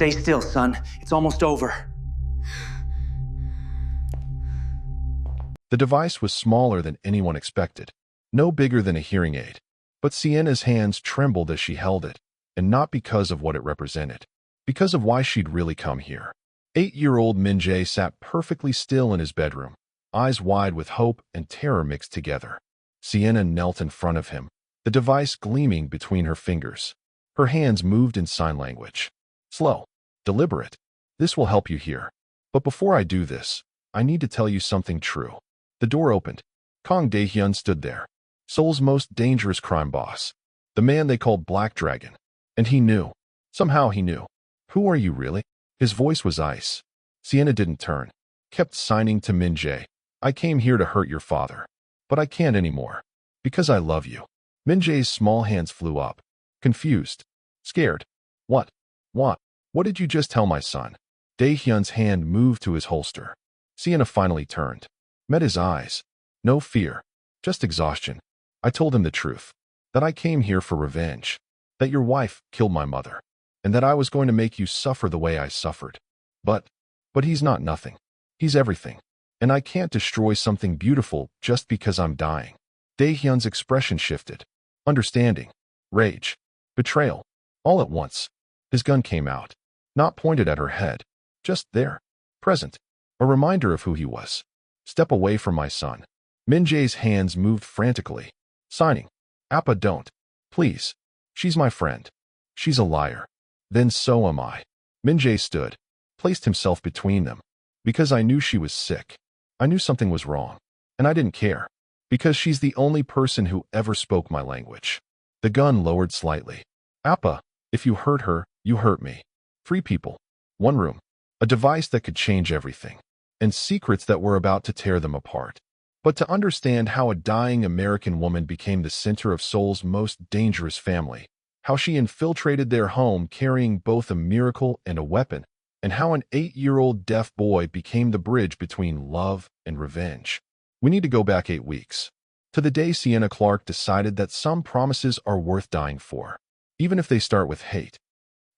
Stay still, son. It's almost over. The device was smaller than anyone expected, no bigger than a hearing aid. But Sienna's hands trembled as she held it, and not because of what it represented, because of why she'd really come here. 8-year-old Min-jae sat perfectly still in his bedroom, eyes wide with hope and terror mixed together. Sienna knelt in front of him, the device gleaming between her fingers. Her hands moved in sign language. Slow, deliberate. This will help you here. But before I do this, I need to tell you something true. The door opened. Kang Dae-hyun stood there, Seoul's most dangerous crime boss, the man they called Black Dragon. And he knew. Somehow he knew. Who are you really? His voice was ice. Sienna didn't turn, kept signing to Min-jae. I came here to hurt your father. But I can't anymore. Because I love you. Min-jae's small hands flew up. Confused. Scared. What? What? What did you just tell my son? Dae-hyun's hand moved to his holster. Sienna finally turned. Met his eyes. No fear. Just exhaustion. I told him the truth. That I came here for revenge. That your wife killed my mother. And that I was going to make you suffer the way I suffered. But he's not nothing. He's everything. And I can't destroy something beautiful just because I'm dying. Dae-hyun's expression shifted. Understanding. Rage. Betrayal. All at once. His gun came out. Not pointed at her head. Just there. Present. A reminder of who he was. Step away from my son. Min-jae's hands moved frantically. Signing. Appa, don't. Please. She's my friend. She's a liar. Then so am I. Min-jae stood. Placed himself between them. Because I knew she was sick. I knew something was wrong. And I didn't care. Because she's the only person who ever spoke my language. The gun lowered slightly. Appa, if you hurt her, you hurt me. 3 people. 1 room. A device that could change everything. And secrets that were about to tear them apart. But to understand how a dying American woman became the center of Seoul's most dangerous family, how she infiltrated their home carrying both a miracle and a weapon, and how an 8-year-old deaf boy became the bridge between love and revenge. We need to go back 8 weeks. To the day Sienna Clarke decided that some promises are worth dying for, even if they start with hate.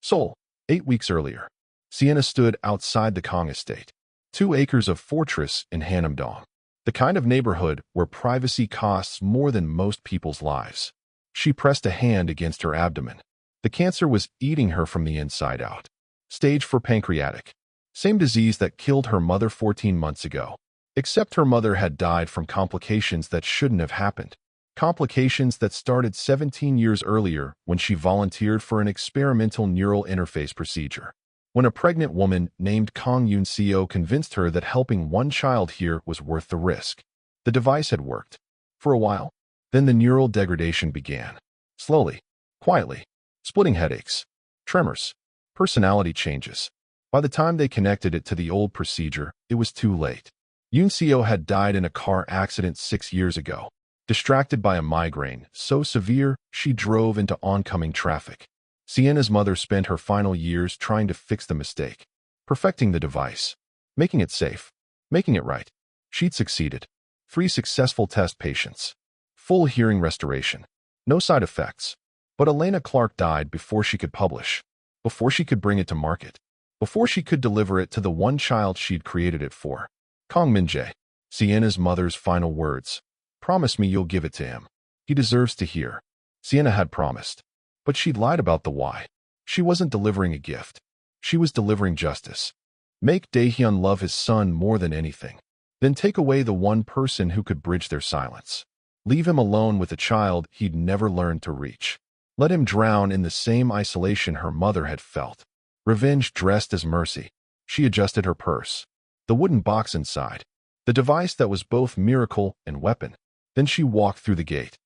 Seoul, 8 weeks earlier. Sienna stood outside the Kang estate, 2 acres of fortress in Hanam-dong, the kind of neighborhood where privacy costs more than most people's lives. She pressed a hand against her abdomen. The cancer was eating her from the inside out. Stage 4 pancreatic. Same disease that killed her mother 14 months ago. Except her mother had died from complications that shouldn't have happened. Complications that started 17 years earlier when she volunteered for an experimental neural interface procedure. When a pregnant woman named Kang Yoon-seo convinced her that helping one child here was worth the risk. The device had worked. For a while. Then the neural degradation began. Slowly. Quietly. Splitting headaches. Tremors. Personality changes. By the time they connected it to the old procedure, it was too late. Yoon-seo had died in a car accident 6 years ago. Distracted by a migraine so severe, she drove into oncoming traffic. Sienna's mother spent her final years trying to fix the mistake, perfecting the device, making it safe, making it right. She'd succeeded. 3 successful test patients. Full hearing restoration. No side effects. But Elena Clarke died before she could publish, before she could bring it to market, before she could deliver it to the one child she'd created it for. Kang Min-jae, Sienna's mother's final words. Promise me you'll give it to him. He deserves to hear. Sienna had promised. But she'd lied about the why. She wasn't delivering a gift. She was delivering justice. Make Dae-hyun love his son more than anything. Then take away the one person who could bridge their silence. Leave him alone with a child he'd never learned to reach. Let him drown in the same isolation her mother had felt. Revenge dressed as mercy. She adjusted her purse. The wooden box inside. The device that was both miracle and weapon. Then she walked through the gate.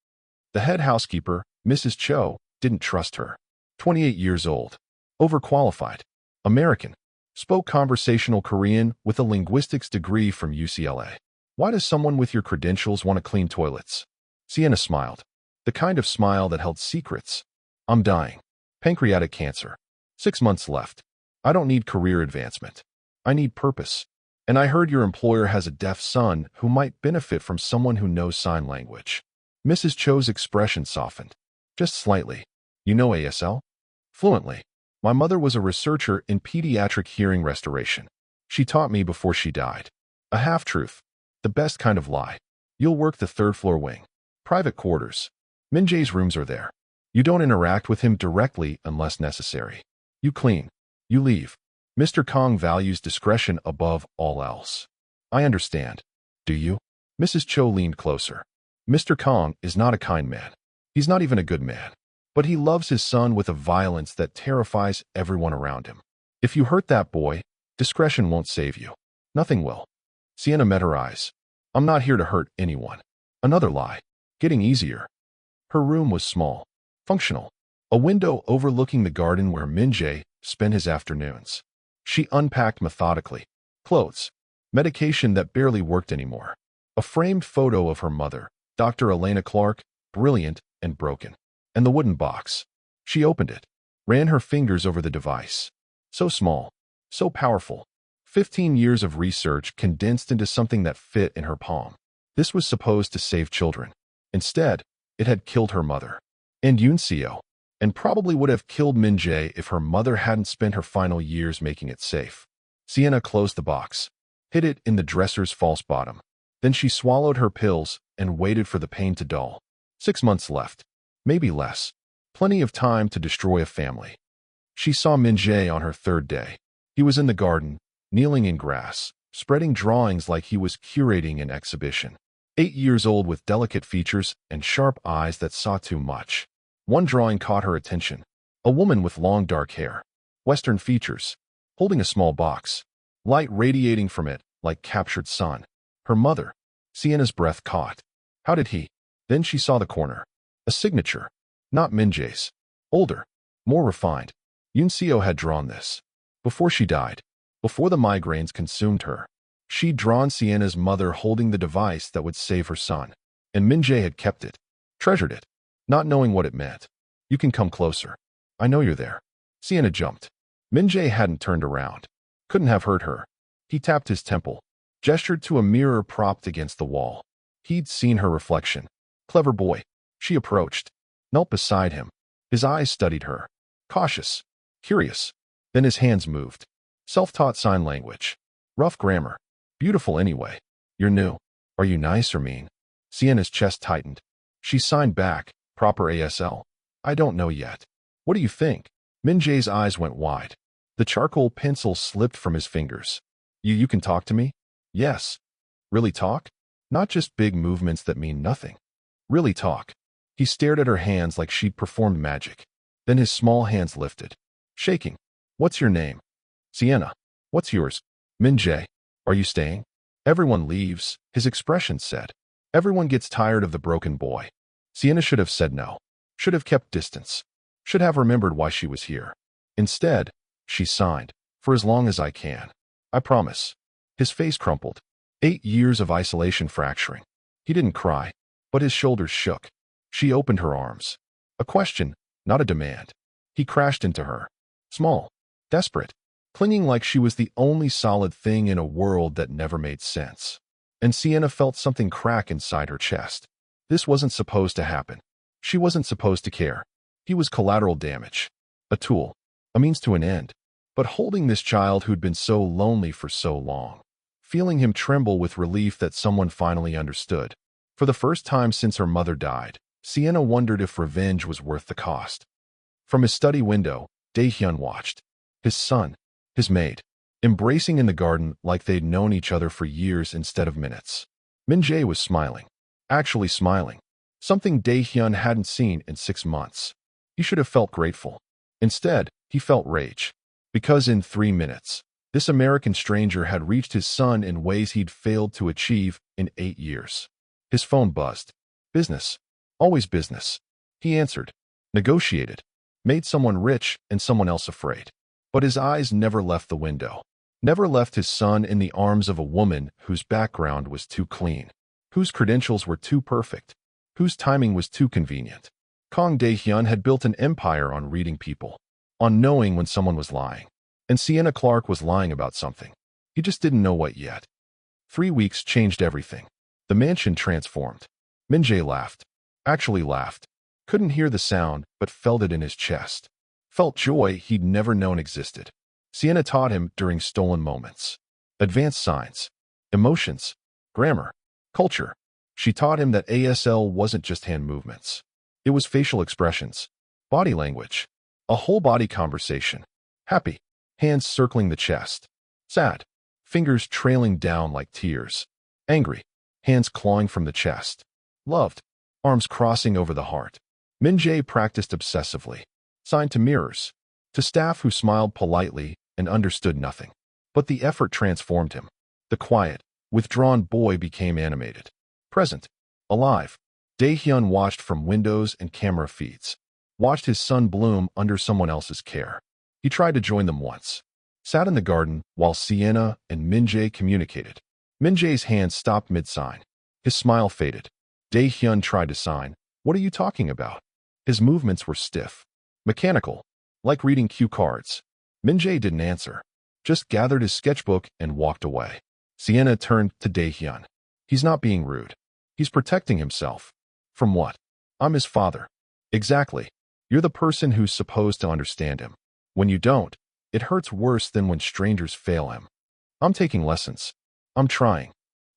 The head housekeeper, Mrs. Cho, didn't trust her. 28 years old. Overqualified. American. Spoke conversational Korean with a linguistics degree from UCLA. Why does someone with your credentials want to clean toilets? Sienna smiled. The kind of smile that held secrets. I'm dying. Pancreatic cancer. 6 months left. I don't need career advancement. I need purpose. And I heard your employer has a deaf son who might benefit from someone who knows sign language. Mrs. Cho's expression softened. Just slightly. You know ASL? Fluently. My mother was a researcher in pediatric hearing restoration. She taught me before she died. A half-truth. The best kind of lie. You'll work the third-floor wing. Private quarters. Min-jae's rooms are there. You don't interact with him directly unless necessary. You clean. You leave. Mr. Kong values discretion above all else. I understand. Do you? Mrs. Cho leaned closer. Mr. Kong is not a kind man. He's not even a good man. But he loves his son with a violence that terrifies everyone around him. If you hurt that boy, discretion won't save you. Nothing will. Sienna met her eyes. I'm not here to hurt anyone. Another lie. Getting easier. Her room was small. Functional. A window overlooking the garden where Min-jae spent his afternoons. She unpacked methodically. Clothes. Medication that barely worked anymore. A framed photo of her mother, Dr. Elena Clark, brilliant and broken. And the wooden box. She opened it. Ran her fingers over the device. So small. So powerful. 15 years of research condensed into something that fit in her palm. This was supposed to save children. Instead, it had killed her mother. And Yoon-seo. And probably would have killed Min-jae if her mother hadn't spent her final years making it safe. Sienna closed the box. Hid it in the dresser's false bottom. Then she swallowed her pills and waited for the pain to dull. 6 months left. Maybe less. Plenty of time to destroy a family. She saw Min-jae on her third day. He was in the garden, kneeling in grass, spreading drawings like he was curating an exhibition. 8 years old with delicate features and sharp eyes that saw too much. One drawing caught her attention. A woman with long dark hair. Western features. Holding a small box. Light radiating from it like captured sun. Her mother. Sienna's breath caught. How did he? Then she saw the corner. A signature. Not Min-jae's. Older. More refined. Yoon-seo had drawn this. Before she died. Before the migraines consumed her. She'd drawn Sienna's mother holding the device that would save her son. And Min-jae had kept it. Treasured it. Not knowing what it meant. You can come closer. I know you're there. Sienna jumped. Min-jae hadn't turned around. Couldn't have hurt her. He tapped his temple. Gestured to a mirror propped against the wall. He'd seen her reflection. Clever boy. She approached. Knelt beside him. His eyes studied her. Cautious. Curious. Then his hands moved. Self-taught sign language. Rough grammar. Beautiful anyway. You're new. Are you nice or mean? Sienna's chest tightened. She signed back. Proper ASL. I don't know yet. What do you think? Min-jae's eyes went wide. The charcoal pencil slipped from his fingers. You can talk to me? Yes. Really talk? Not just big movements that mean nothing. Really talk. He stared at her hands like she'd performed magic. Then his small hands lifted. Shaking. What's your name? Sienna. What's yours? Min-jae. Are you staying? Everyone leaves, his expression said. Everyone gets tired of the broken boy. Sienna should have said no. Should have kept distance. Should have remembered why she was here. Instead, she signed. For as long as I can. I promise. His face crumpled. 8 years of isolation fracturing. He didn't cry, but his shoulders shook. She opened her arms. A question, not a demand. He crashed into her. Small. Desperate. Clinging like she was the only solid thing in a world that never made sense. And Sienna felt something crack inside her chest. This wasn't supposed to happen. She wasn't supposed to care. He was collateral damage. A tool. A means to an end. But holding this child who'd been so lonely for so long. Feeling him tremble with relief that someone finally understood. For the first time since her mother died, Sienna wondered if revenge was worth the cost. From his study window, Dae-hyun watched. His son. His maid. Embracing in the garden like they'd known each other for years instead of minutes. Min-jae was smiling. Actually smiling. Something Dae-hyun hadn't seen in 6 months. He should have felt grateful. Instead, he felt rage. Because in 3 minutes, this American stranger had reached his son in ways he'd failed to achieve in 8 years. His phone buzzed. Business. Always business. He answered. Negotiated. Made someone rich and someone else afraid. But his eyes never left the window. Never left his son in the arms of a woman whose background was too clean. Whose credentials were too perfect. Whose timing was too convenient. Kong Dae-hyun had built an empire on reading people. On knowing when someone was lying. And Sienna Clark was lying about something. He just didn't know what yet. 3 weeks changed everything. The mansion transformed. Min-jae laughed. Actually laughed. Couldn't hear the sound, but felt it in his chest. felt joy he'd never known existed. Sienna taught him during stolen moments. Advanced signs, emotions, grammar, culture. She taught him that ASL wasn't just hand movements. It was facial expressions, body language, a whole body conversation. Happy, hands circling the chest. Sad, fingers trailing down like tears. Angry, hands clawing from the chest. Loved, arms crossing over the heart. Min-jae practiced obsessively, signed to mirrors, to staff who smiled politely and understood nothing. But the effort transformed him. The quiet, withdrawn boy became animated, present, alive. Dae-hyun watched from windows and camera feeds, watched his son bloom under someone else's care. He tried to join them once, sat in the garden while Sienna and Min-jae communicated. Min-jae's hand stopped mid-sign. His smile faded. Dae-hyun tried to sign. What are you talking about? His movements were stiff, mechanical, like reading cue cards. Min-jae didn't answer, just gathered his sketchbook and walked away. Sienna turned to Dae-hyun. He's not being rude. He's protecting himself. From what? I'm his father. Exactly. You're the person who's supposed to understand him. When you don't, it hurts worse than when strangers fail him. I'm taking lessons. I'm trying.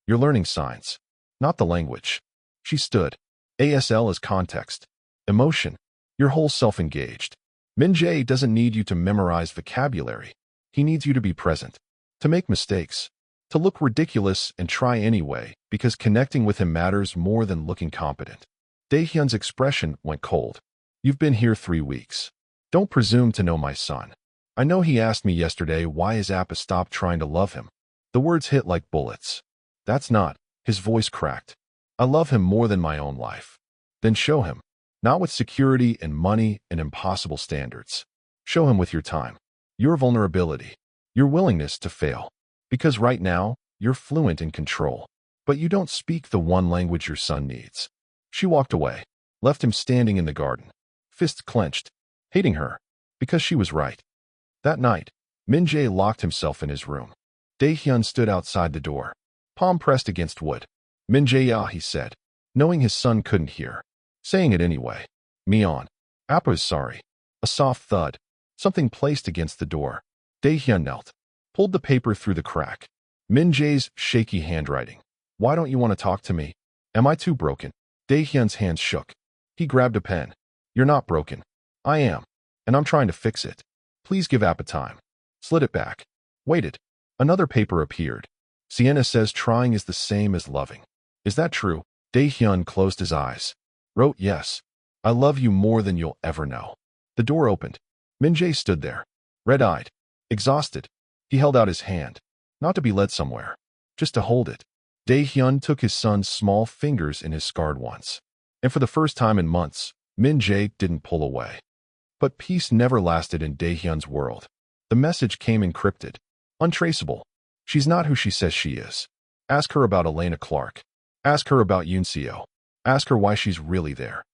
You're learning signs, not the language. She stood. ASL is context, emotion, your whole self engaged. Min-jae doesn't need you to memorize vocabulary. He needs you to be present, to make mistakes, to look ridiculous and try anyway, because connecting with him matters more than looking competent. Dae-hyun's expression went cold. You've been here 3 weeks. Don't presume to know my son. I know he asked me yesterday why his appa stopped trying to love him. The words hit like bullets. That's not. His voice cracked. I love him more than my own life. Then show him. Not with security and money and impossible standards. Show him with your time, your vulnerability, your willingness to fail. Because right now, you're fluent in control. But you don't speak the one language your son needs. She walked away, left him standing in the garden, fists clenched, hating her, because she was right. That night, Min-jae locked himself in his room. Dae-hyun stood outside the door, palm pressed against wood. Min-jae, he said, knowing his son couldn't hear. Saying it anyway. Mion. Appa is sorry. A soft thud. Something placed against the door. Dae-hyun knelt, pulled the paper through the crack. Min-jae's shaky handwriting. Why don't you want to talk to me? Am I too broken? Dae-hyun's hands shook. He grabbed a pen. You're not broken. I am. And I'm trying to fix it. Please give Appa time. Slid it back. Waited. Another paper appeared. Sienna says trying is the same as loving. Is that true? Dae-hyun closed his eyes. Wrote yes. I love you more than you'll ever know. The door opened. Min-jae stood there, red-eyed, exhausted. He held out his hand, not to be led somewhere, just to hold it. Dae-hyun took his son's small fingers in his scarred ones. And for the first time in months, Min-jae didn't pull away. But peace never lasted in Dae-hyun's world. The message came encrypted, untraceable. She's not who she says she is. Ask her about Elena Clark. Ask her about Yoon-seo. Ask her why she's really there.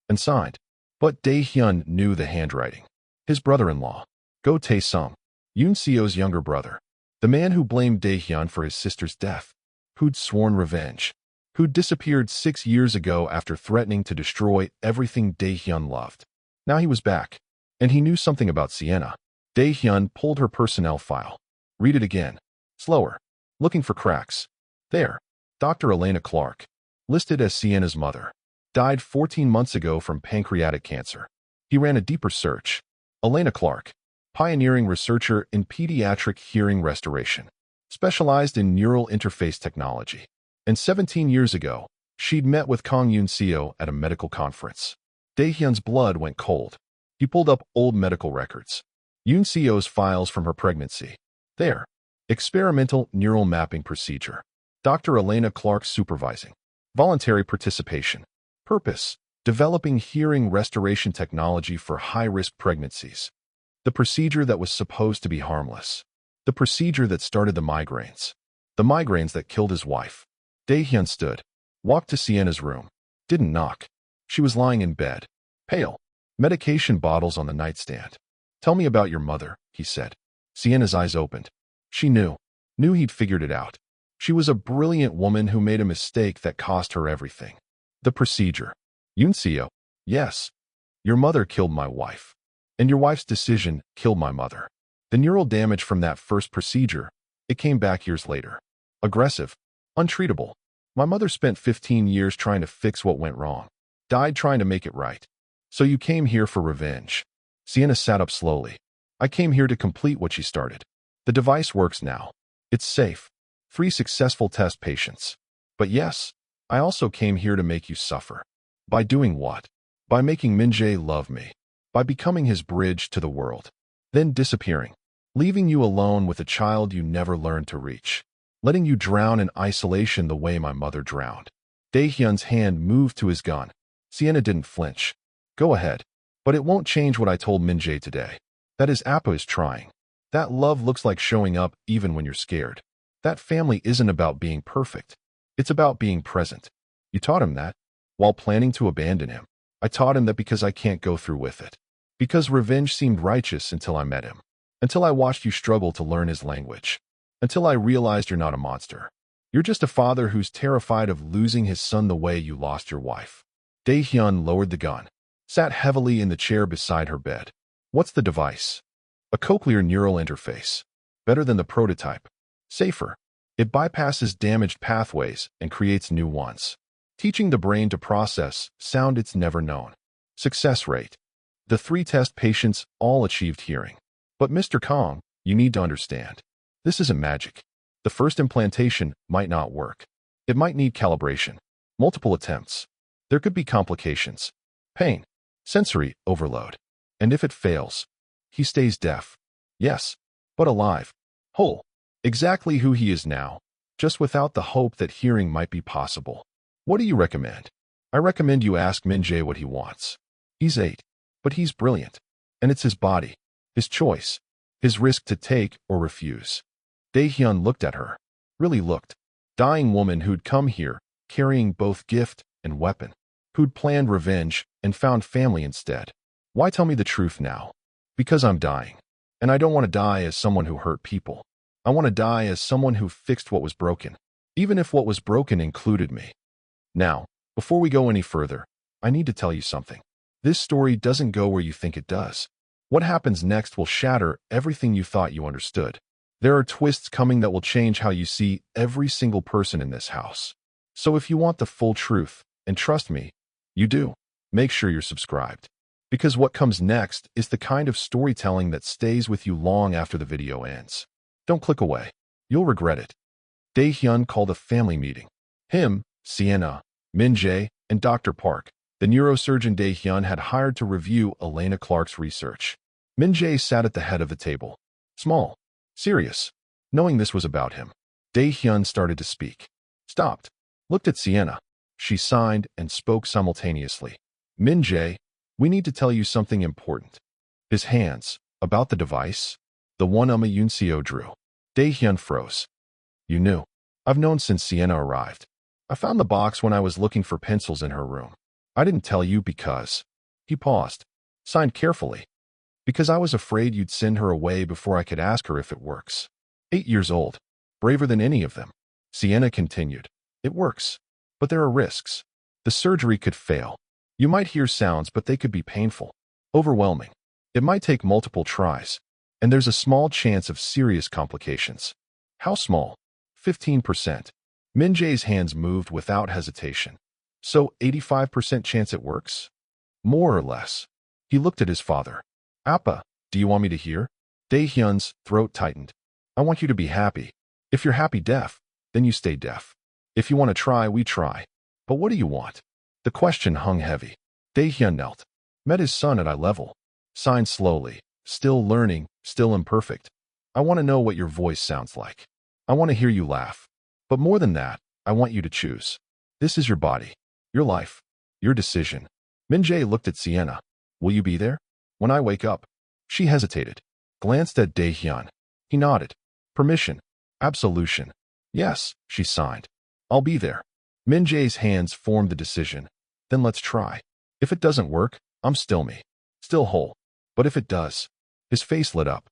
And signed. But Dae-hyun knew the handwriting. His brother-in-law, Go Tae-sung, Yoon-seo's younger brother. The man who blamed Dae-hyun for his sister's death. Who'd sworn revenge. Who'd disappeared 6 years ago after threatening to destroy everything Dae-hyun loved. Now he was back. And he knew something about Sienna. Dae-hyun pulled her personnel file. Read it again. Slower. Looking for cracks. There. Dr. Elena Clark. Listed as Sienna's mother. Died 14 months ago from pancreatic cancer. He ran a deeper search. Elena Clark. Pioneering researcher in pediatric hearing restoration. Specialized in neural interface technology. And 17 years ago, she'd met with Kang Yoon-seo at a medical conference. Dae-hyun's blood went cold. He pulled up old medical records. Yoon-seo's files from her pregnancy. There. Experimental neural mapping procedure. Dr. Elena Clark supervising. Voluntary participation. Purpose. Developing hearing restoration technology for high-risk pregnancies. The procedure that was supposed to be harmless. The procedure that started the migraines. The migraines that killed his wife. Dae-hyun stood. Walked to Sienna's room. Didn't knock. She was lying in bed. Pale. Medication bottles on the nightstand. Tell me about your mother, he said. Sienna's eyes opened. She knew. Knew he'd figured it out. She was a brilliant woman who made a mistake that cost her everything. The procedure. Yoon-seo. Yes. Your mother killed my wife. And your wife's decision killed my mother. The neural damage from that first procedure, it came back years later. Aggressive. Untreatable. My mother spent 15 years trying to fix what went wrong. Died trying to make it right. So you came here for revenge. Sienna sat up slowly. I came here to complete what she started. The device works now. It's safe. 3 successful test patients. But yes, I also came here to make you suffer. By doing what? By making Min-jae love me. By becoming his bridge to the world. Then disappearing. Leaving you alone with a child you never learned to reach. Letting you drown in isolation the way my mother drowned. Dae-hyun's hand moved to his gun. Sienna didn't flinch. Go ahead. But it won't change what I told Min-jae today. That is Appa is trying. That love looks like showing up even when you're scared. That family isn't about being perfect. It's about being present. You taught him that. While planning to abandon him, I taught him that because I can't go through with it. Because revenge seemed righteous until I met him. Until I watched you struggle to learn his language. Until I realized you're not a monster. You're just a father who's terrified of losing his son the way you lost your wife. Dae-hyun lowered the gun. Sat heavily in the chair beside her bed. What's the device? A cochlear neural interface. Better than the prototype. Safer. It bypasses damaged pathways and creates new ones. Teaching the brain to process sound it's never known. Success rate. The 3 test patients all achieved hearing. But Mr. Kong, you need to understand. This isn't magic. The first implantation might not work. It might need calibration. Multiple attempts. There could be complications. Pain. Sensory overload. And if it fails, he stays deaf. Yes, but alive. Whole. Exactly who he is now, just without the hope that hearing might be possible. What do you recommend? I recommend you ask Min-jae what he wants. He's 8, but he's brilliant. And it's his body, his choice, his risk to take or refuse. Dae-hyun looked at her. Really looked. Dying woman who'd come here, carrying both gift and weapon. Who'd planned revenge and found family instead. Why tell me the truth now? Because I'm dying. And I don't want to die as someone who hurt people. I want to die as someone who fixed what was broken. Even if what was broken included me. Now, before we go any further, I need to tell you something. This story doesn't go where you think it does. What happens next will shatter everything you thought you understood. There are twists coming that will change how you see every single person in this house. So if you want the full truth, and trust me, you do, make sure you're subscribed. Because what comes next is the kind of storytelling that stays with you long after the video ends. Don't click away. You'll regret it. Dae-hyun called a family meeting. Him, Sienna, Min-jae, and Dr. Park, the neurosurgeon Dae-hyun had hired to review Elena Clark's research. Min-jae sat at the head of the table. Small. Serious. Knowing this was about him, Dae-hyun started to speak. Stopped. Looked at Sienna. She signed and spoke simultaneously. Min-jae, we need to tell you something important. His hands, about the device, the one Yunseo drew. Dae-hyun froze. You knew. I've known since Sienna arrived. I found the box when I was looking for pencils in her room. I didn't tell you because... He paused. Signed carefully. Because I was afraid you'd send her away before I could ask her if it works. 8 years old. Braver than any of them. Sienna continued. It works. But there are risks. The surgery could fail. You might hear sounds, but they could be painful. Overwhelming. It might take multiple tries. And there's a small chance of serious complications. How small? 15%. Min-jae's hands moved without hesitation. So 85% chance it works? More or less. He looked at his father. Appa, do you want me to hear? Dae-hyun's throat tightened. I want you to be happy. If you're happy deaf, then you stay deaf. If you want to try, we try. But what do you want? The question hung heavy. Dae-hyun knelt. Met his son at eye level. Signed slowly. Still learning, still imperfect. I want to know what your voice sounds like. I want to hear you laugh. But more than that, I want you to choose. This is your body. Your life. Your decision. Min-jae looked at Sienna. Will you be there? When I wake up. She hesitated. Glanced at Dae-hyun. He nodded. Permission. Absolution. Yes, she signed. I'll be there. Min-jae's hands formed the decision. Then let's try. If it doesn't work, I'm still me. Still whole. But if it does... His face lit up.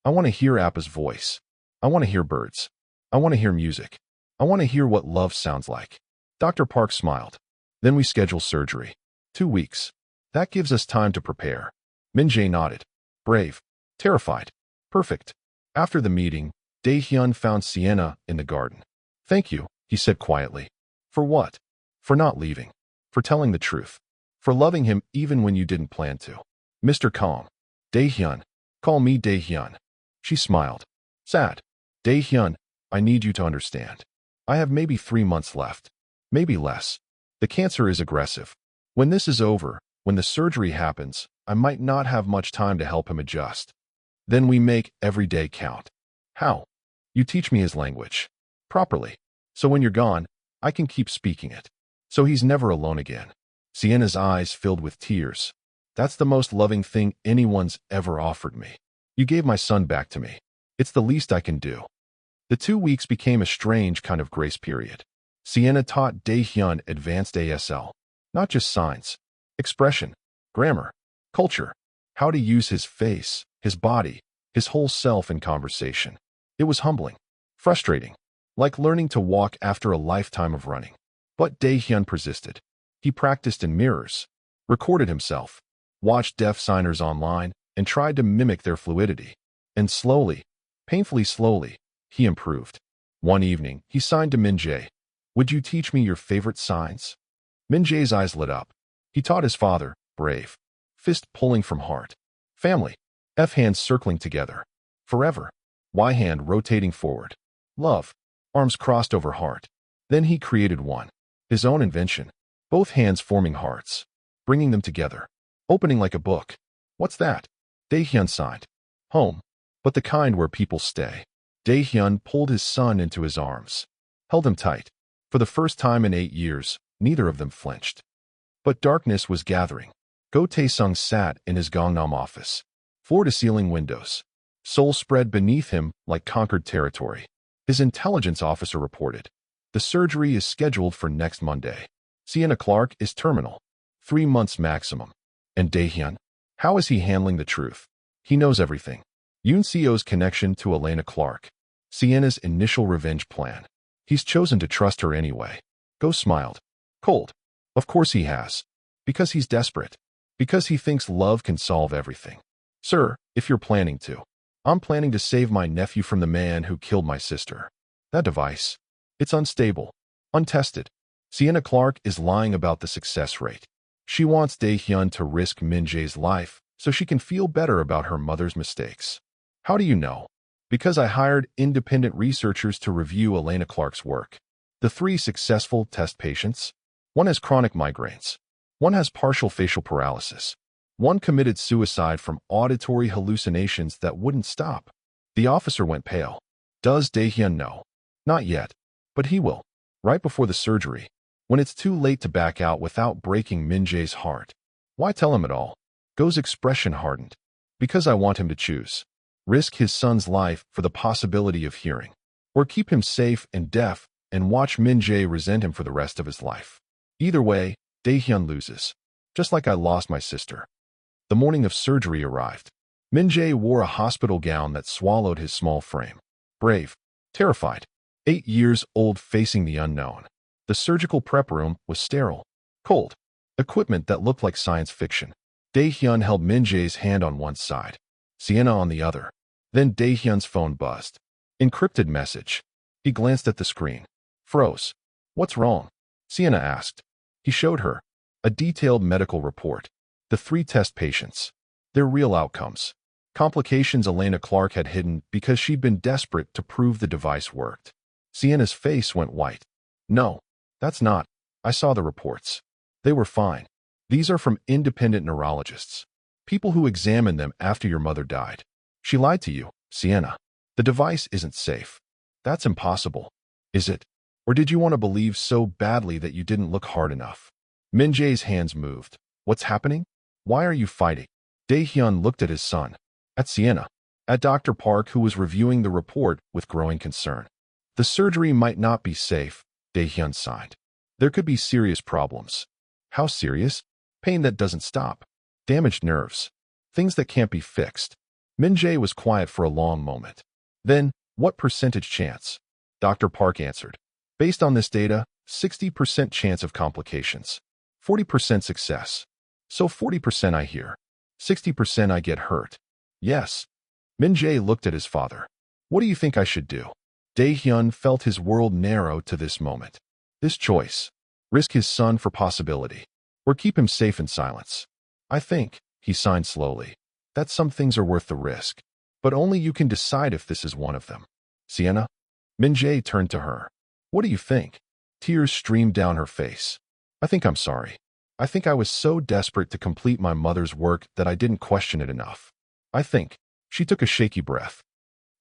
I want to hear Appa's voice. I want to hear birds. I want to hear music. I want to hear what love sounds like. Dr. Park smiled. Then we schedule surgery. 2 weeks. That gives us time to prepare. Min-jae nodded. Brave. Terrified. Perfect. After the meeting, Dae-hyun found Sienna in the garden. Thank you, he said quietly. For what? For not leaving. For telling the truth. For loving him even when you didn't plan to. Mr. Calm. Dae-hyun. Call me Dae-hyun. She smiled. Sad. Dae-hyun, I need you to understand. I have maybe 3 months left. Maybe less. The cancer is aggressive. When this is over, when the surgery happens, I might not have much time to help him adjust. Then we make every day count. How? You teach me his language. Properly. So when you're gone, I can keep speaking it. So he's never alone again. Sienna's eyes filled with tears. That's the most loving thing anyone's ever offered me. You gave my son back to me. It's the least I can do. The 2 weeks became a strange kind of grace period. Sienna taught Dae-hyun advanced ASL. Not just signs, expression, grammar, culture, how to use his face, his body, his whole self in conversation. It was humbling, frustrating, like learning to walk after a lifetime of running. But Dae-hyun persisted. He practiced in mirrors, recorded himself, watched deaf signers online, and tried to mimic their fluidity. And slowly, painfully slowly, he improved. One evening, he signed to Min-jae. Would you teach me your favorite signs? Min-jae's eyes lit up. He taught his father, brave. Fist pulling from heart. Family. F hands circling together. Forever. Y hand rotating forward. Love. Arms crossed over heart. Then he created one. His own invention. Both hands forming hearts. Bringing them together. Opening like a book. What's that? Dae-hyun signed. Home. But the kind where people stay. Dae-hyun pulled his son into his arms. Held him tight. For the first time in 8 years, neither of them flinched. But darkness was gathering. Go Tae-sung sat in his Gangnam office. Floor-to-ceiling windows. Seoul spread beneath him like conquered territory. His intelligence officer reported. The surgery is scheduled for next Monday. Sienna Clark is terminal. 3 months maximum. And Dae-hyun? How is he handling the truth? He knows everything. Yoon Seo's connection to Elena Clark. Sienna's initial revenge plan. He's chosen to trust her anyway. Go smiled. Cold. Of course he has. Because he's desperate. Because he thinks love can solve everything. Sir, if you're planning to. I'm planning to save my nephew from the man who killed my sister. That device. It's unstable. Untested. Sienna Clark is lying about the success rate. She wants Dae-hyun to risk Min-jae's life so she can feel better about her mother's mistakes. How do you know? Because I hired independent researchers to review Elena Clark's work. The 3 successful test patients. One has chronic migraines. One has partial facial paralysis. One committed suicide from auditory hallucinations that wouldn't stop. The officer went pale. Does Dae-hyun know? Not yet. But he will. Right before the surgery. When it's too late to back out without breaking Min-jae's heart. Why tell him at all? Go's expression hardened. Because I want him to choose. Risk his son's life for the possibility of hearing. Or keep him safe and deaf and watch Min-jae resent him for the rest of his life. Either way, Dae-hyun loses. Just like I lost my sister. The morning of surgery arrived. Min-jae wore a hospital gown that swallowed his small frame. Brave. Terrified. 8 years old facing the unknown. The surgical prep room was sterile. Cold. Equipment that looked like science fiction. Dae-hyun held Min-jae's hand on one side. Sienna on the other. Then Dae-hyun's phone buzzed. Encrypted message. He glanced at the screen. Froze. What's wrong? Sienna asked. He showed her. A detailed medical report. The 3 test patients. Their real outcomes. Complications Elena Clark had hidden because she'd been desperate to prove the device worked. Sienna's face went white. No, that's not. I saw the reports. They were fine. These are from independent neurologists. People who examined them after your mother died. She lied to you, Sienna. The device isn't safe. That's impossible. Is it? Or did you want to believe so badly that you didn't look hard enough? Min-jae's hands moved. What's happening? Why are you fighting? Dae-hyun looked at his son. At Sienna. At Dr. Park, who was reviewing the report with growing concern. The surgery might not be safe, Dae-hyun sighed. There could be serious problems. How serious? Pain that doesn't stop. Damaged nerves. Things that can't be fixed. Min-jae was quiet for a long moment. Then, what percentage chance? Dr. Park answered. Based on this data, 60% chance of complications. 40% success. So 40% I hear. 60% I get hurt. Yes. Min-jae looked at his father. What do you think I should do? Dae-hyun felt his world narrow to this moment. This choice. Risk his son for possibility. Or keep him safe in silence. I think, he signed slowly, that some things are worth the risk. But only you can decide if this is one of them. Sienna? Min-jae turned to her. What do you think? Tears streamed down her face. I think I'm sorry. I think I was so desperate to complete my mother's work that I didn't question it enough. I think. She took a shaky breath.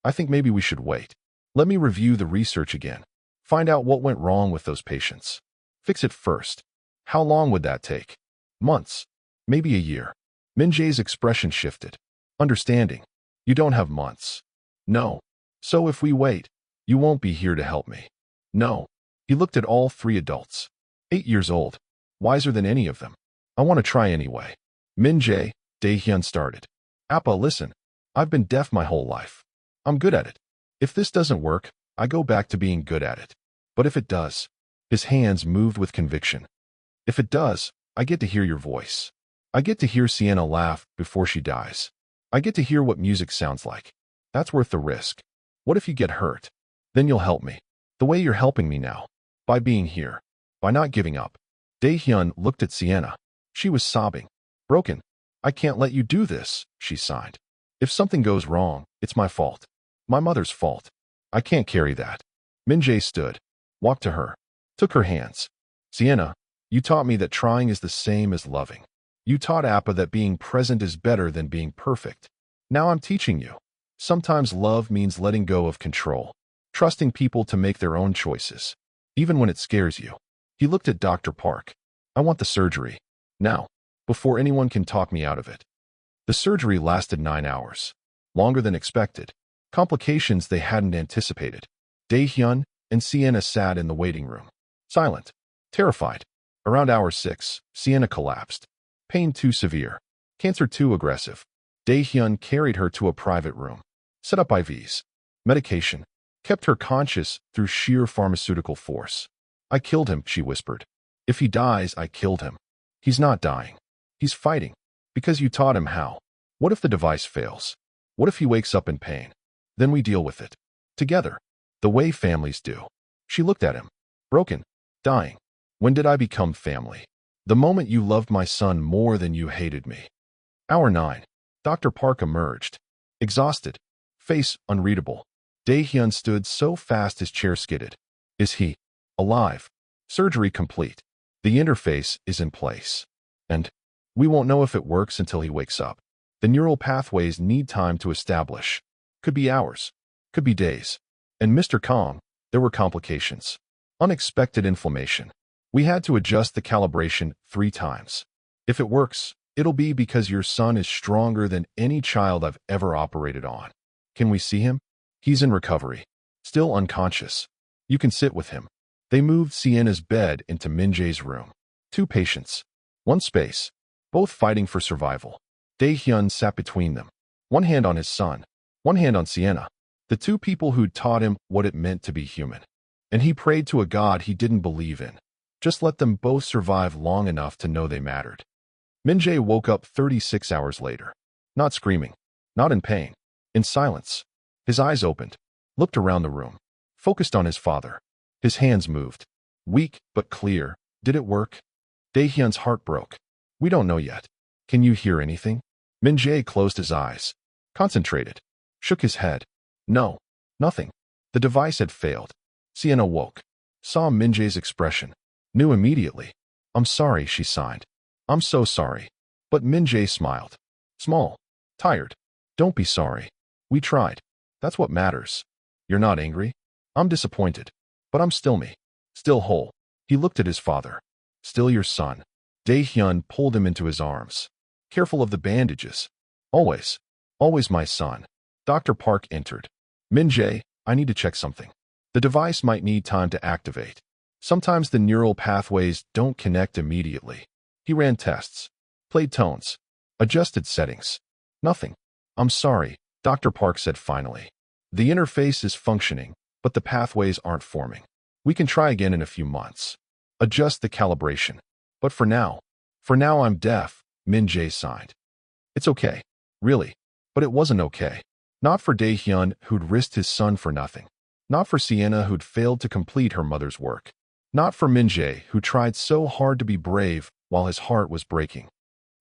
I think maybe we should wait. Let me review the research again. Find out what went wrong with those patients. Fix it first. How long would that take? Months. Maybe a year. Min-jae's expression shifted. Understanding. You don't have months. No. So if we wait, you won't be here to help me. No. He looked at all three adults. 8 years old. Wiser than any of them. I want to try anyway. Min-jae, Dae-hyun started. Appa, listen. I've been deaf my whole life. I'm good at it. If this doesn't work, I go back to being good at it. But if it does, his hands moved with conviction. If it does, I get to hear your voice. I get to hear Sienna laugh before she dies. I get to hear what music sounds like. That's worth the risk. What if you get hurt? Then you'll help me. The way you're helping me now. By being here. By not giving up. Dae-hyun looked at Sienna. She was sobbing. Broken. I can't let you do this, she sighed. If something goes wrong, it's my fault. My mother's fault. I can't carry that. Min-jae stood. Walked to her. Took her hands. Sienna, you taught me that trying is the same as loving. You taught Appa that being present is better than being perfect. Now I'm teaching you. Sometimes love means letting go of control. Trusting people to make their own choices. Even when it scares you. He looked at Dr. Park. I want the surgery. Now. Before anyone can talk me out of it. The surgery lasted 9 hours. Longer than expected. Complications they hadn't anticipated. Dae-hyun and Sienna sat in the waiting room. Silent. Terrified. Around hour 6, Sienna collapsed. Pain too severe. Cancer too aggressive. Dae-hyun carried her to a private room. Set up IVs. Medication. Kept her conscious through sheer pharmaceutical force. I killed him, she whispered. If he dies, I killed him. He's not dying. He's fighting. Because you taught him how. What if the device fails? What if he wakes up in pain? Then we deal with it. Together. The way families do. She looked at him. Broken. Dying. When did I become family? The moment you loved my son more than you hated me. Hour 9. Dr. Park emerged. Exhausted. Face unreadable. Dae-hyun stood so fast his chair skidded. Is he alive? Surgery complete. The interface is in place. And we won't know if it works until he wakes up. The neural pathways need time to establish. Could be hours. Could be days. And Mr. Kong, there were complications. Unexpected inflammation. We had to adjust the calibration 3 times. If it works, it'll be because your son is stronger than any child I've ever operated on. Can we see him? He's in recovery. Still unconscious. You can sit with him. They moved Sienna's bed into Min-jae's room. 2 patients. 1 space. Both fighting for survival. Dae-hyun sat between them. 1 hand on his son. 1 hand on Sienna. The 2 people who'd taught him what it meant to be human. And he prayed to a God he didn't believe in. Just let them both survive long enough to know they mattered. Min-jae woke up 36 hours later. Not screaming. Not in pain. In silence. His eyes opened. Looked around the room. Focused on his father. His hands moved. Weak, but clear. Did it work? Dae-hyun's heart broke. We don't know yet. Can you hear anything? Min-jae closed his eyes. Concentrated. Shook his head. No. Nothing. The device had failed. Sienna woke. Saw Min-jae's expression. Knew immediately. I'm sorry, she sighed. I'm so sorry. But Min-jae smiled. Small. Tired. Don't be sorry. We tried. That's what matters. You're not angry? I'm disappointed. But I'm still me. Still whole. He looked at his father. Still your son. Dae-hyun pulled him into his arms. Careful of the bandages. Always. Always my son. Dr. Park entered. Min-jae, I need to check something. The device might need time to activate. Sometimes the neural pathways don't connect immediately. He ran tests. Played tones. Adjusted settings. Nothing. I'm sorry, Dr. Park said finally. The interface is functioning, but the pathways aren't forming. We can try again in a few months. Adjust the calibration. But for now I'm deaf, Min-jae sighed. It's okay. Really. But it wasn't okay. Not for Dae-hyun, who'd risked his son for nothing. Not for Sienna, who'd failed to complete her mother's work. Not for Min-jae, who tried so hard to be brave while his heart was breaking.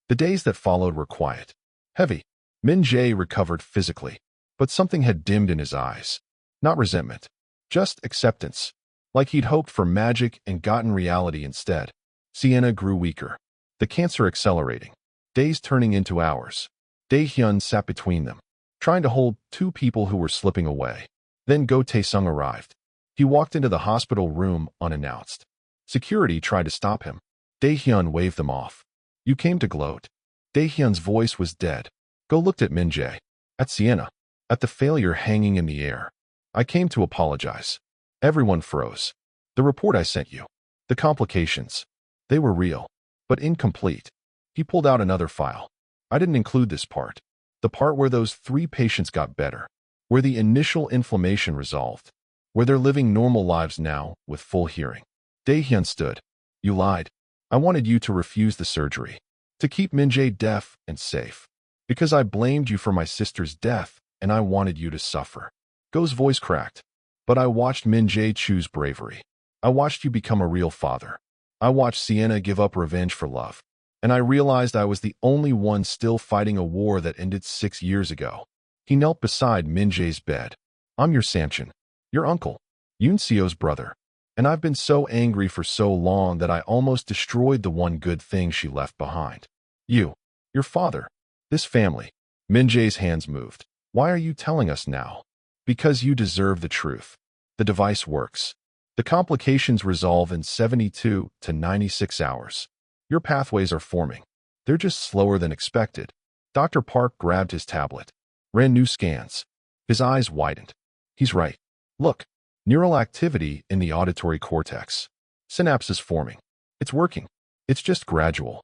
The days that followed were quiet. Heavy. Min-jae recovered physically, but something had dimmed in his eyes. Not resentment. Just acceptance. Like he'd hoped for magic and gotten reality instead. Sienna grew weaker. The cancer accelerating. Days turning into hours. Dae-hyun sat between them, trying to hold two people who were slipping away. Then Go Tae-sung arrived. He walked into the hospital room unannounced. Security tried to stop him. Dae-hyun waved them off. You came to gloat. Dae-hyun's voice was dead. Go looked at Min-jae. At Sienna. At the failure hanging in the air. I came to apologize. Everyone froze. The report I sent you. The complications. They were real, but incomplete. He pulled out another file. I didn't include this part. The part where those 3 patients got better. Where the initial inflammation resolved. Where they're living normal lives now, with full hearing. Dae-hyun stood. You lied. I wanted you to refuse the surgery. To keep Min-jae deaf and safe. Because I blamed you for my sister's death, and I wanted you to suffer. Go's voice cracked. But I watched Min-jae choose bravery. I watched you become a real father. I watched Sienna give up revenge for love. And I realized I was the only one still fighting a war that ended 6 years ago. He knelt beside Min-jae's bed. I'm your Samchin. Your uncle. Yoon Seo's brother. And I've been so angry for so long that I almost destroyed the one good thing she left behind. You. Your father. This family. Min-jae's hands moved. Why are you telling us now? Because you deserve the truth. The device works. The complications resolve in 72 to 96 hours. Your pathways are forming. They're just slower than expected. Dr. Park grabbed his tablet. Ran new scans. His eyes widened. He's right. Look. Neural activity in the auditory cortex. Synapses forming. It's working. It's just gradual.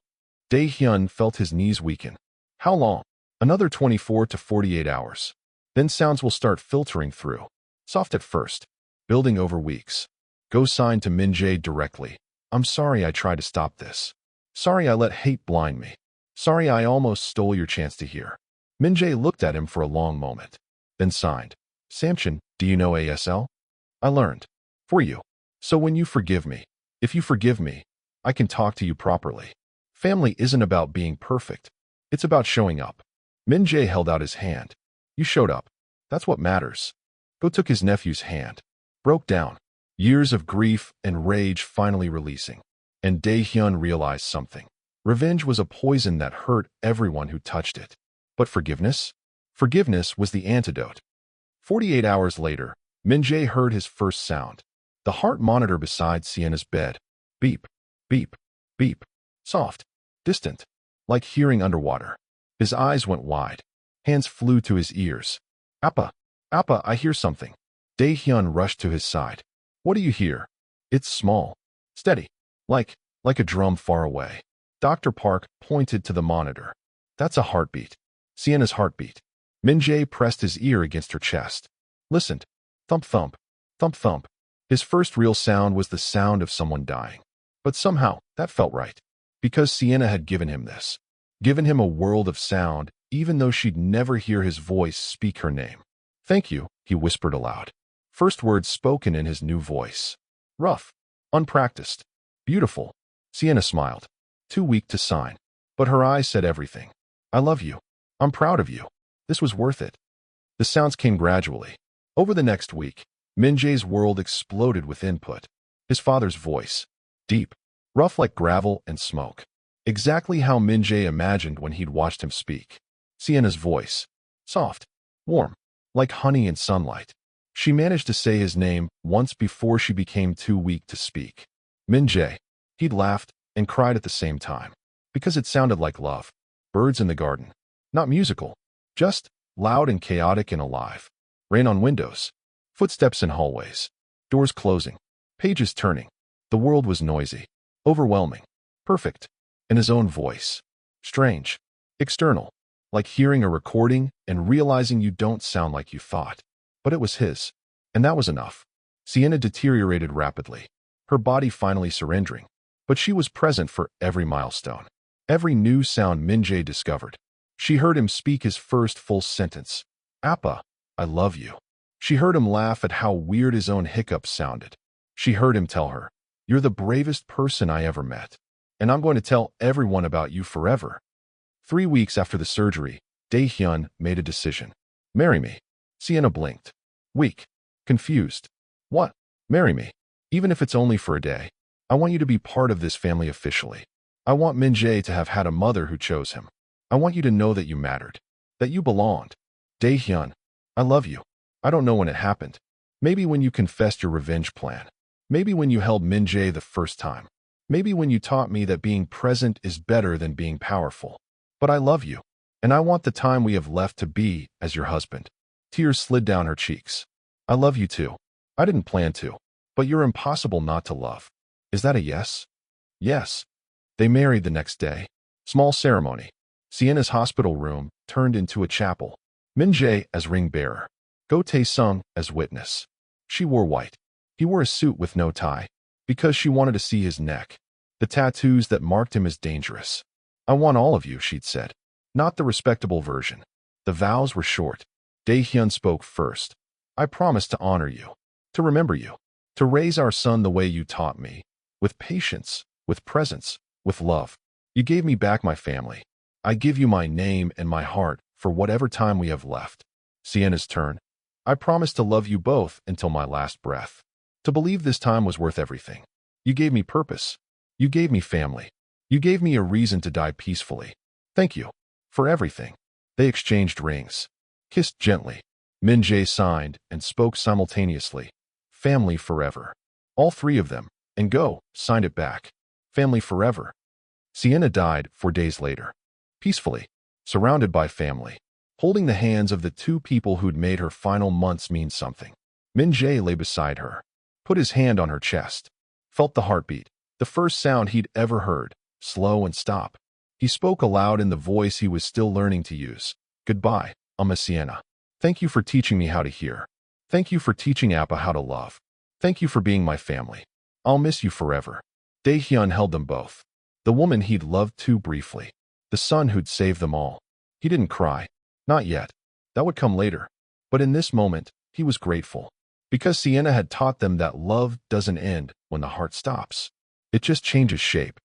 Dae-hyun felt his knees weaken. How long? Another 24 to 48 hours. Then sounds will start filtering through. Soft at first. Building over weeks. Go signed to Min-jae directly. I'm sorry I tried to stop this. Sorry I let hate blind me. Sorry I almost stole your chance to hear. Min-jae looked at him for a long moment. Then signed. Samchin, do you know ASL? I learned. For you. So when you forgive me, if you forgive me, I can talk to you properly. Family isn't about being perfect. It's about showing up. Min-jae held out his hand. You showed up. That's what matters. Go took his nephew's hand. Broke down. Years of grief and rage finally releasing. And Dae-hyun realized something. Revenge was a poison that hurt everyone who touched it. But forgiveness? Forgiveness was the antidote. 48 hours later, Min-jae heard his first sound. The heart monitor beside Sienna's bed. Beep, beep, beep. Soft, distant, like hearing underwater. His eyes went wide. Hands flew to his ears. Appa, Appa, I hear something. Dae-hyun rushed to his side. What do you hear? It's small. Steady. Like a drum far away. Dr. Park pointed to the monitor. That's a heartbeat. Sienna's heartbeat. Min-jae pressed his ear against her chest. Listened. Thump thump. Thump thump. His first real sound was the sound of someone dying. But somehow, that felt right. Because Sienna had given him this. Given him a world of sound, even though she'd never hear his voice speak her name. Thank you, he whispered aloud. First words spoken in his new voice. Rough. Unpracticed. Beautiful. Sienna smiled. Too weak to sign. But her eyes said everything. I love you. I'm proud of you. This was worth it. The sounds came gradually. Over the next week, Min-jae's world exploded with input. His father's voice. Deep. Rough like gravel and smoke. Exactly how Min-jae imagined when he'd watched him speak. Sienna's voice. Soft. Warm. Like honey and sunlight. She managed to say his name once before she became too weak to speak. Min-jae. He'd laughed and cried at the same time. Because it sounded like love. Birds in the garden. Not musical. Just loud and chaotic and alive. Rain on windows. Footsteps in hallways. Doors closing. Pages turning. The world was noisy. Overwhelming. Perfect. In his own voice. Strange. External. Like hearing a recording and realizing you don't sound like you thought. But it was his. And that was enough. Sienna deteriorated rapidly. Her body finally surrendering. But she was present for every milestone. Every new sound Min-jae discovered. She heard him speak his first full sentence. Appa, I love you. She heard him laugh at how weird his own hiccups sounded. She heard him tell her, you're the bravest person I ever met, and I'm going to tell everyone about you forever. 3 weeks after the surgery, Dae-hyun made a decision. Marry me. Sienna blinked. Weak. Confused. What? Marry me. Even if it's only for a day. I want you to be part of this family officially. I want Min-jae to have had a mother who chose him. I want you to know that you mattered. That you belonged. Dae-hyun, I love you. I don't know when it happened. Maybe when you confessed your revenge plan. Maybe when you held Min-jae the first time. Maybe when you taught me that being present is better than being powerful. But I love you. And I want the time we have left to be as your husband. Tears slid down her cheeks. I love you too. I didn't plan to. But you're impossible not to love. Is that a yes? Yes. They married the next day. Small ceremony. Sienna's hospital room turned into a chapel. Min-jae as ring bearer. Go Tae-sung as witness. She wore white. He wore a suit with no tie, because she wanted to see his neck, the tattoos that marked him as dangerous. I want all of you, she'd said. Not the respectable version. The vows were short. Dae-hyun spoke first. I promise to honor you, to remember you, to raise our son the way you taught me, with patience, with presence, with love. You gave me back my family. I give you my name and my heart for whatever time we have left. Sienna's turn. I promise to love you both until my last breath. To believe this time was worth everything. You gave me purpose. You gave me family. You gave me a reason to die peacefully. Thank you. For everything. They exchanged rings. Kissed gently. Min-jae signed and spoke simultaneously. Family forever. All three of them, and go, signed it back. Family forever. Sienna died 4 days later. Peacefully. Surrounded by family. Holding the hands of the two people who'd made her final months mean something. Min-jae lay beside her. Put his hand on her chest. Felt the heartbeat. The first sound he'd ever heard. Slow and stop. He spoke aloud in the voice he was still learning to use. Goodbye, Sienna. Thank you for teaching me how to hear. Thank you for teaching Appa how to love. Thank you for being my family. I'll miss you forever. Dae-hyun held them both. The woman he'd loved too briefly. The son who'd saved them all. He didn't cry. Not yet. That would come later. But in this moment, he was grateful. Because Sienna had taught them that love doesn't end when the heart stops. It just changes shape.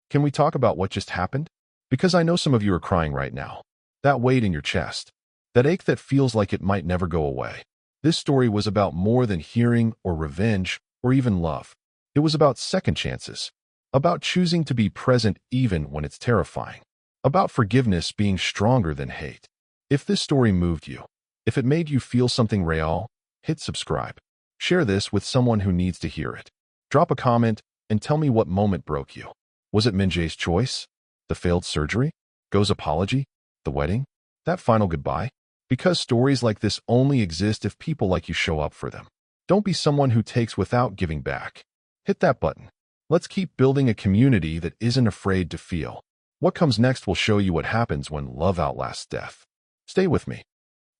Can we talk about what just happened? Because I know some of you are crying right now. That weight in your chest. That ache that feels like it might never go away. This story was about more than hearing or revenge or even love. It was about second chances. About choosing to be present even when it's terrifying. About forgiveness being stronger than hate. If this story moved you, if it made you feel something real, hit subscribe. Share this with someone who needs to hear it. Drop a comment and tell me what moment broke you. Was it Min-jae's choice? The failed surgery? Go's apology? The wedding? That final goodbye? Because stories like this only exist if people like you show up for them. Don't be someone who takes without giving back. Hit that button. Let's keep building a community that isn't afraid to feel. What comes next will show you what happens when love outlasts death. Stay with me.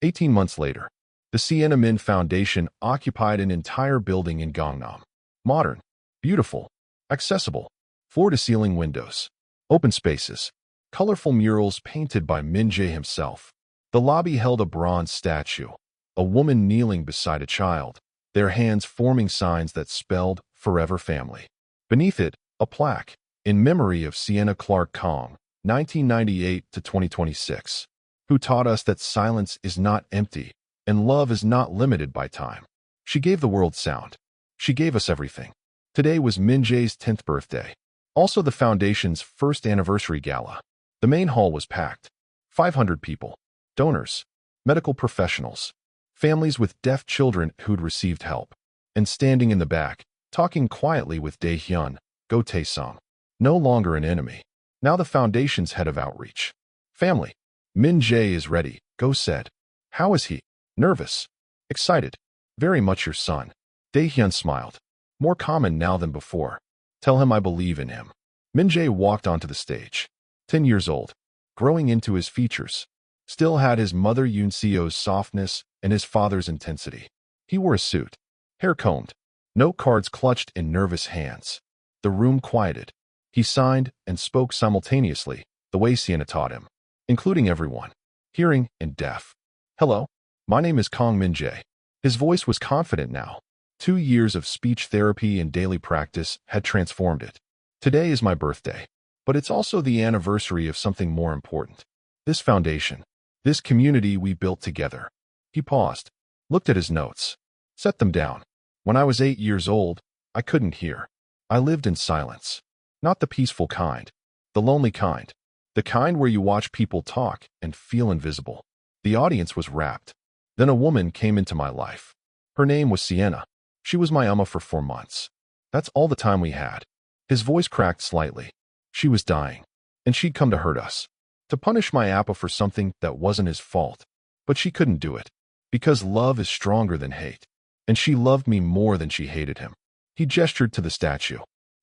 18 months later, the Sienna Min Foundation occupied an entire building in Gangnam. Modern, beautiful, accessible, floor-to-ceiling windows, open spaces, colorful murals painted by Min-jae himself. The lobby held a bronze statue, a woman kneeling beside a child, their hands forming signs that spelled Forever Family. Beneath it, a plaque, in memory of Sienna Clark Kong, 1998 to 2026, who taught us that silence is not empty and love is not limited by time. She gave the world sound. She gave us everything. Today was Min-jae's 10th birthday. Also the foundation's first anniversary gala. The main hall was packed. 500 people. Donors. Medical professionals. Families with deaf children who'd received help. And standing in the back, talking quietly with Dae-hyun, Go Tae-sung. No longer an enemy. Now the foundation's head of outreach. Family. Min-jae is ready, Go said. How is he? Nervous. Excited. Very much your son. Dae-hyun smiled. More common now than before. Tell him I believe in him. Min-jae walked onto the stage. 10 years old. Growing into his features. Still had his mother Yoon-seo's softness and his father's intensity. He wore a suit. Hair combed. Note cards clutched in nervous hands. The room quieted. He signed and spoke simultaneously, the way Sienna taught him. including everyone, hearing and deaf. Hello, my name is Min-jae. His voice was confident now. 2 years of speech therapy and daily practice had transformed it. Today is my birthday, but it's also the anniversary of something more important. This foundation, this community we built together. He paused, looked at his notes, set them down. When I was 8 years old, I couldn't hear. I lived in silence. Not the peaceful kind, the lonely kind, the kind where you watch people talk and feel invisible. The audience was rapt. Then a woman came into my life. Her name was Sienna. She was my Amma for 4 months. That's all the time we had. His voice cracked slightly. She was dying, and she'd come to hurt us, to punish my Appa for something that wasn't his fault. But she couldn't do it, because love is stronger than hate, and she loved me more than she hated him. He gestured to the statue.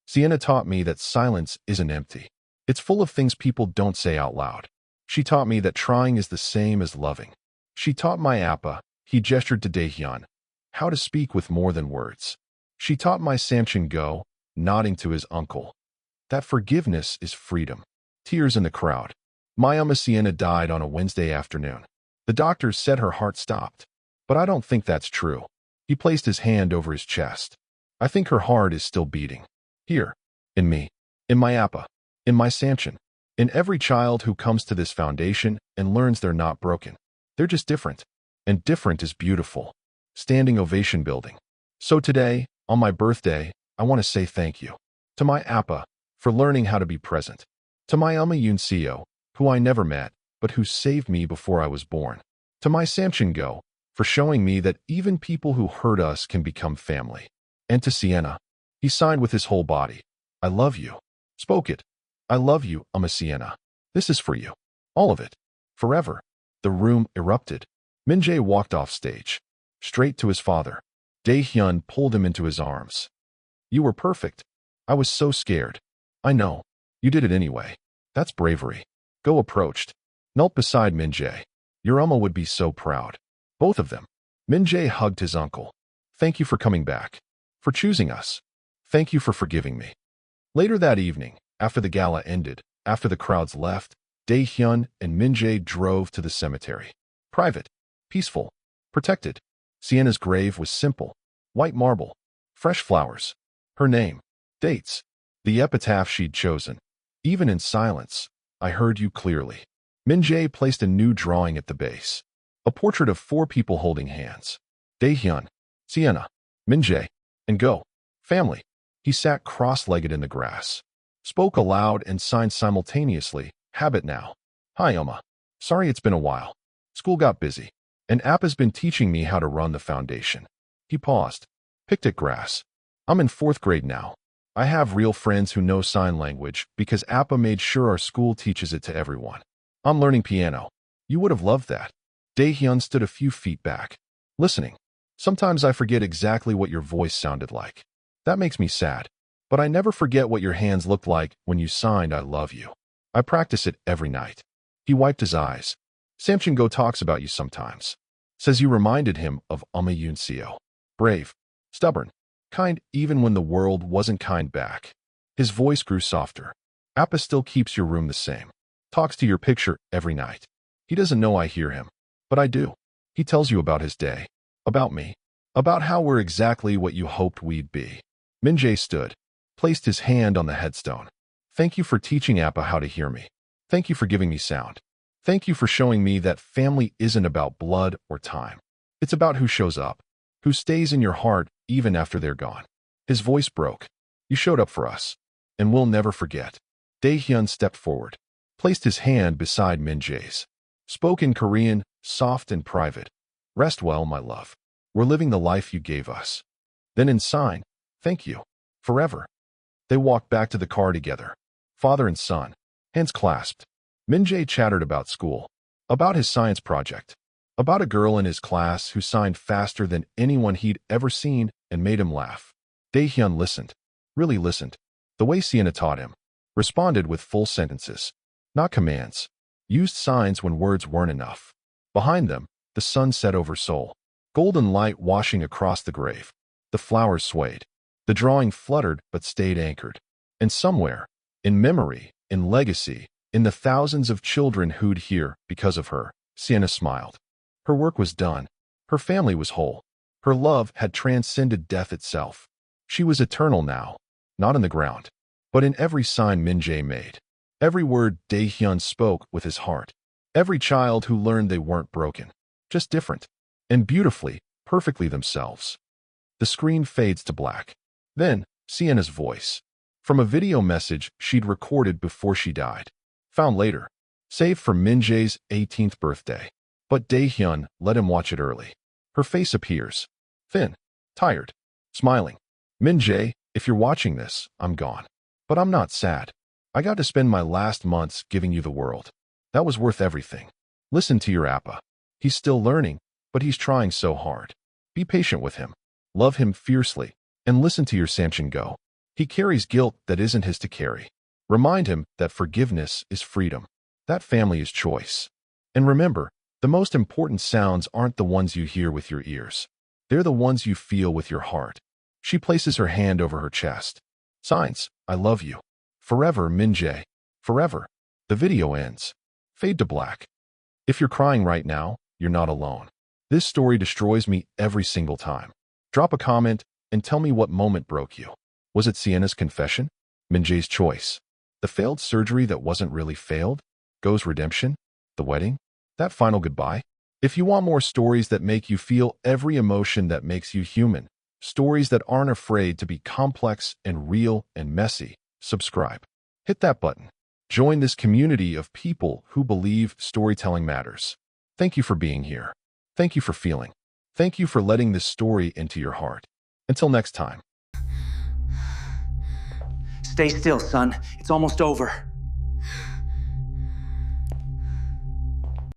Sienna taught me that silence isn't empty. It's full of things people don't say out loud. She taught me that trying is the same as loving. She taught my Appa, he gestured to Daehyun, how to speak with more than words. She taught my Samchin Go, nodding to his uncle, that forgiveness is freedom. Tears in the crowd. My Amma Sienna died on a Wednesday afternoon. The doctors said her heart stopped, but I don't think that's true. He placed his hand over his chest. I think her heart is still beating. Here, in me, in my Appa, in my Samchin, in every child who comes to this foundation and learns they're not broken. They're just different, and different is beautiful. Standing ovation building. So today, on my birthday, I want to say thank you to my Appa for learning how to be present, to my Amma Yunseo, who I never met, but who saved me before I was born, to my Samchin Go for showing me that even people who hurt us can become family, and to Sienna. He signed with his whole body. I love you. Spoke it. I love you, Amma Sienna. This is for you. All of it. Forever. The room erupted. Min-jae walked off stage, straight to his father. Daehyun pulled him into his arms. You were perfect. I was so scared. I know. You did it anyway. That's bravery. Go approached. Knelt beside Min-jae. Your Amma would be so proud. Both of them. Min-jae hugged his uncle. Thank you for coming back. For choosing us. Thank you for forgiving me. Later that evening, after the gala ended, after the crowds left, Daehyun and Min-jae drove to the cemetery. Private. Peaceful. Protected. Sienna's grave was simple. White marble. Fresh flowers. Her name. Dates. The epitaph she'd chosen. Even in silence, I heard you clearly. Min-jae placed a new drawing at the base. A portrait of 4 people holding hands. Daehyun, Sienna, Min-jae, and Go. Family. He sat cross-legged in the grass. Spoke aloud and signed simultaneously. Habit now. Hi, Amma. Sorry it's been a while. School got busy. And Appa's been teaching me how to run the foundation. He paused. Picked at grass. I'm in 4th grade now. I have real friends who know sign language because Appa made sure our school teaches it to everyone. I'm learning piano. You would have loved that. Daehyun stood a few feet back, listening. Sometimes I forget exactly what your voice sounded like. That makes me sad. But I never forget what your hands looked like when you signed I love you. I practice it every night. He wiped his eyes. Samchin Go talks about you sometimes. Says you reminded him of Amma Yunseo. Brave, stubborn, kind even when the world wasn't kind back. His voice grew softer. Appa still keeps your room the same. Talks to your picture every night. He doesn't know I hear him, but I do. He tells you about his day. About me. About how we're exactly what you hoped we'd be. Min-jae stood, placed his hand on the headstone. Thank you for teaching Appa how to hear me. Thank you for giving me sound. Thank you for showing me that family isn't about blood or time. It's about who shows up, who stays in your heart even after they're gone. His voice broke. You showed up for us, and we'll never forget. Daehyun stepped forward, placed his hand beside Min-jae's. Spoke in Korean, soft and private. Rest well, my love. We're living the life you gave us. Then in sign, thank you. Forever. They walked back to the car together. Father and son, hands clasped. Min-jae chattered about school, about his science project, about a girl in his class who signed faster than anyone he'd ever seen and made him laugh. Daehyun listened, really listened, the way Sienna taught him, responded with full sentences, not commands, used signs when words weren't enough. Behind them, the sun set over Seoul, golden light washing across the grave. The flowers swayed. The drawing fluttered but stayed anchored. And somewhere, in memory, in legacy, In the thousands of children who'd hear because of her, Sienna smiled. Her work was done. Her family was whole. Her love had transcended death itself. She was eternal now, not in the ground, but in every sign Min-jae made. Every word Dae-hyun spoke with his heart. Every child who learned they weren't broken, just different, and beautifully, perfectly themselves. The screen fades to black. Then, Sienna's voice. From a video message she'd recorded before she died. Found later. Saved for Min-jae's 18th birthday. But Dae-hyun let him watch it early. Her face appears. Thin. Tired. Smiling. Min-jae, if you're watching this, I'm gone. But I'm not sad. I got to spend my last months giving you the world. That was worth everything. Listen to your appa. He's still learning, but he's trying so hard. Be patient with him. Love him fiercely. And listen to your Samchin go. He carries guilt that isn't his to carry. Remind him that forgiveness is freedom. That family is choice. And remember, the most important sounds aren't the ones you hear with your ears. They're the ones you feel with your heart. She places her hand over her chest. Signs, I love you. Forever, Min-jae. Forever. The video ends. Fade to black. If you're crying right now, you're not alone. This story destroys me every single time. Drop a comment and tell me what moment broke you. Was it Sienna's confession? Min-jae's choice? The failed surgery that wasn't really failed? Go's redemption? The wedding? That final goodbye? If you want more stories that make you feel every emotion that makes you human, stories that aren't afraid to be complex and real and messy, subscribe. Hit that button. Join this community of people who believe storytelling matters. Thank you for being here. Thank you for feeling. Thank you for letting this story into your heart. Until next time. Stay still, son. It's almost over.